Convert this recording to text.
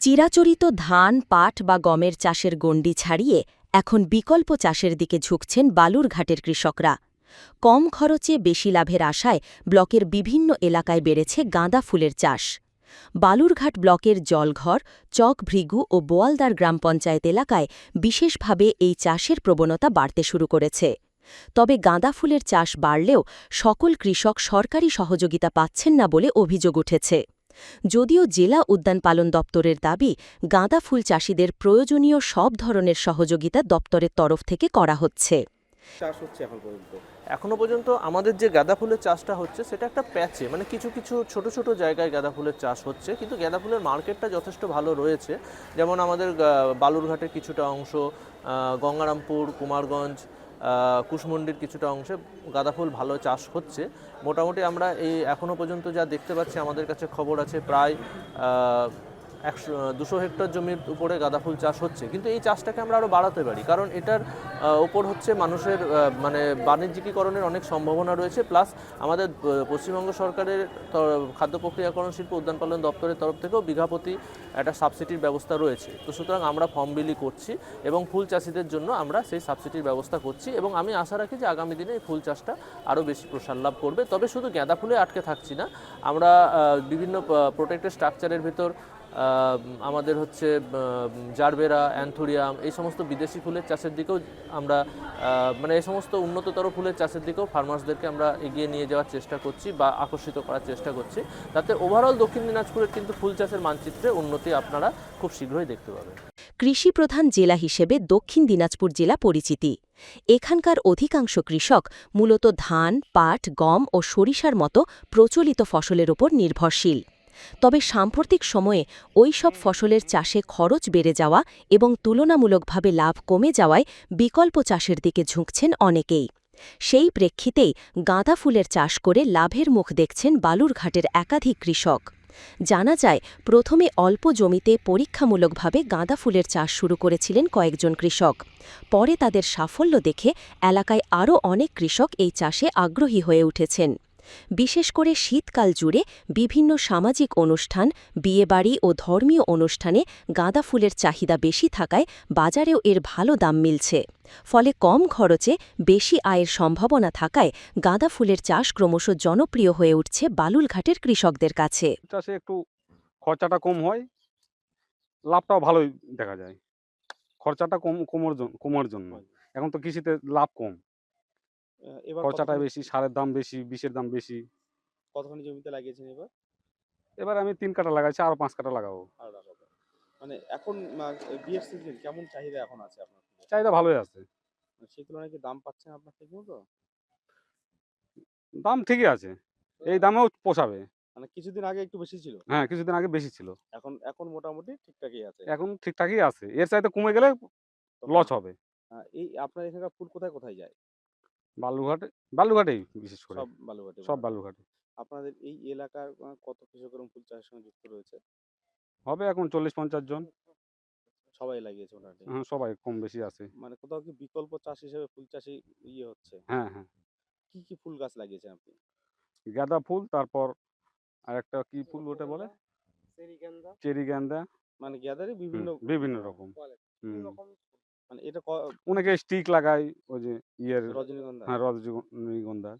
চিরাচরিত ধান, পাট বা গমের চাষের গণ্ডি ছাড়িয়ে এখন বিকল্প চাষের দিকে ঝুঁকছেন বালুরঘাটের কৃষকরা। কম খরচে বেশি লাভের আশায় ব্লকের বিভিন্ন এলাকায় বেড়েছে গাঁদা ফুলের চাষ। বালুরঘাট ব্লকের জলঘর, চকভৃগু ও বোয়ালদার গ্রাম পঞ্চায়েত এলাকায় বিশেষভাবে এই চাষের প্রবণতা বাড়তে শুরু করেছে। তবে গাঁদা ফুলের চাষ বাড়লেও সকল কৃষক সরকারি সহযোগিতা পাচ্ছেন না বলে অভিযোগ উঠেছে। যদিও জেলা উদ্যান পালন দপ্তরের দাবি, গাঁদা ফুল চাষিদের প্রয়োজনীয় সব ধরনের সহযোগিতা দপ্তরের তরফ থেকে করা হচ্ছে। চাষ হচ্ছে এখনো পর্যন্ত আমাদের যে গাঁদা ফুলের চাষটা হচ্ছে সেটা একটা প্যাচে, মানে কিছু কিছু ছোট ছোট জায়গায় গাঁদা ফুলের চাষ হচ্ছে, কিন্তু গাঁদা ফুলের মার্কেটটা যথেষ্ট ভালো রয়েছে। যেমন আমাদের বালুরঘাটের কিছুটা অংশ, গঙ্গারামপুর, কুমারগঞ্জ, কুশমন্ডির কিছুটা অংশে গাঁদা ফুল ভালো চাষ হচ্ছে। মোটামুটি আমরা এই এখনও পর্যন্ত যা দেখতে পাচ্ছি, আমাদের কাছে খবর আছে প্রায় 200 হেক্টর জমির উপরে গাঁদা ফুল চাষ হচ্ছে। কিন্তু এই চাষটাকে আমরা আরও বাড়াতে পারি, কারণ এটার ওপর হচ্ছে মানুষের মানে বাণিজ্যিকীকরণের অনেক সম্ভাবনা রয়েছে। প্লাস আমাদের পশ্চিমবঙ্গ সরকারের খাদ্য প্রক্রিয়াকরণ শিল্প উদ্যান পালন দপ্তরের তরফ থেকেও বিঘা প্রতি একটা সাবসিডির ব্যবস্থা রয়েছে। তো সুতরাং আমরা ফর্ম বিলি করছি এবং ফুল চাষিদের জন্য আমরা সেই সাবসিডির ব্যবস্থা করছি, এবং আমি আশা রাখি যে আগামী দিনে এই ফুল চাষটা আরও বেশি প্রসার লাভ করবে। তবে শুধু গাঁদা ফুলে আটকে থাকছি না, আমরা বিভিন্ন প্রোটেক্টেড স্ট্রাকচারের ভিতর আমাদের হচ্ছে জারবেরা, অ্যান্থোরিয়াম, এই সমস্ত বিদেশি ফুলের চাষের দিকেও আমরা মানে এই সমস্ত উন্নততর ফুলের চাষের দিকেও ফার্মার্সদেরকে আমরা এগিয়ে নিয়ে যাওয়ার চেষ্টা করছি বা আকর্ষিত করার চেষ্টা করছি। তাতে ওভারঅল দক্ষিণ দিনাজপুরের কিন্তু ফুল চাষের মানচিত্রে উন্নতি আপনারা খুব শীঘ্রই দেখতে পাবেন। কৃষি প্রধান জেলা হিসেবে দক্ষিণ দিনাজপুর জেলা পরিচিতি। এখানকার অধিকাংশ কৃষক মূলত ধান, পাট, গম ও সরিষার মতো প্রচলিত ফসলের ওপর নির্ভরশীল। তবে সাম্প্রতিক সময়ে ওই সব ফসলের চাষে খরচ বেড়ে যাওয়া এবং তুলনামূলকভাবে লাভ কমে যাওয়ায় বিকল্প চাষের দিকে ঝুঁকছেন অনেকেই। সেই প্রেক্ষিতেই গাঁদা ফুলের চাষ করে লাভের মুখ দেখছেন বালুরঘাটের একাধিক কৃষক। জানা যায়, প্রথমে অল্প জমিতে পরীক্ষামূলকভাবে গাঁদা ফুলের চাষ শুরু করেছিলেন কয়েকজন কৃষক। পরে তাদের সাফল্য দেখে এলাকায় আরও অনেক কৃষক এই চাষে আগ্রহী হয়ে উঠেছেন। বিশেষ করে শীতকাল জুড়ে বিভিন্ন সামাজিক অনুষ্ঠান, বিয়েবাড়ি ও ধর্মীয় অনুষ্ঠানে গাঁদা ফুলের চাহিদা বেশি থাকায় বাজারেও এর ভালো দাম মিলছে। ফলে কম খরচে বেশি আয়ের সম্ভাবনা থাকায় গাঁদা ফুলের চাষ ক্রমশ জনপ্রিয় হয়ে উঠছে বালুরঘাটের কৃষকদের কাছে। চাষে একটু খরচাটা কম হয়, লাভটাও ভালোই দেখা যায়। খরচাটা কমার জন্য। এখন তো কৃষিতে লাভ কম, এবার খরচাটা বেশি, সারের দাম বেশি, বিষের দাম বেশি। কতখানি জমিতে লাগিয়েছেন এবার? এবার আমি ৩ কাঠা লাগাইছি, আরো ৫ কাঠা লাগাবো। আর লাগাবো। মানে এখন বিয়ের সিজন কেমন চাহিদা এখন আছে আপনার? চাহিদা ভালোই আছে। সেই তুলনায় কি দাম পাচ্ছেন আপনার ঠিক মতো? দাম ঠিকই আছে, এই দামেও পোষাবে। মানে কিছুদিন আগে একটু বেশি ছিল, হ্যাঁ, কিছুদিন আগে বেশি ছিল, এখন এখন মোটামুটি ঠিকঠাকই আছে। এখন ঠিকঠাকই আছে। এর চাইতে কমে গেলে লস হবে। এই আপনার এখানকার ফুল কোথায় কোথায় যায়? বালুঘাটেই বিশেষ করে, সব বালুঘাটে? সব বালুঘাটে। আপনাদের এই এলাকার কত কৃষক এরকম ফুল চাষের সঙ্গে যুক্ত রয়েছে? হবে এখন ৪০-৫০ জন। সবাই লাগিয়েছে মোটামুটি? হ্যাঁ, সবাই কম বেশি আছে। মানে কোথাও কি বিকল্প চাষ হিসেবে ফুল চাষি হচ্ছে? হ্যাঁ, হ্যাঁ। কি কি ফুল গাছ লাগিয়েছেন আপনি? গাঁদা ফুল, তারপর আরেকটা কি ফুল ওটা বলে? চেরি গাঁদা। মানে গাঁদারই বিভিন্ন বিভিন্ন রকম। মানে এটা অনেকে স্টিক লাগায়, ওই যে ইয়ের। রজনীগন্ধা? হ্যাঁ, রজনীগন্ধা।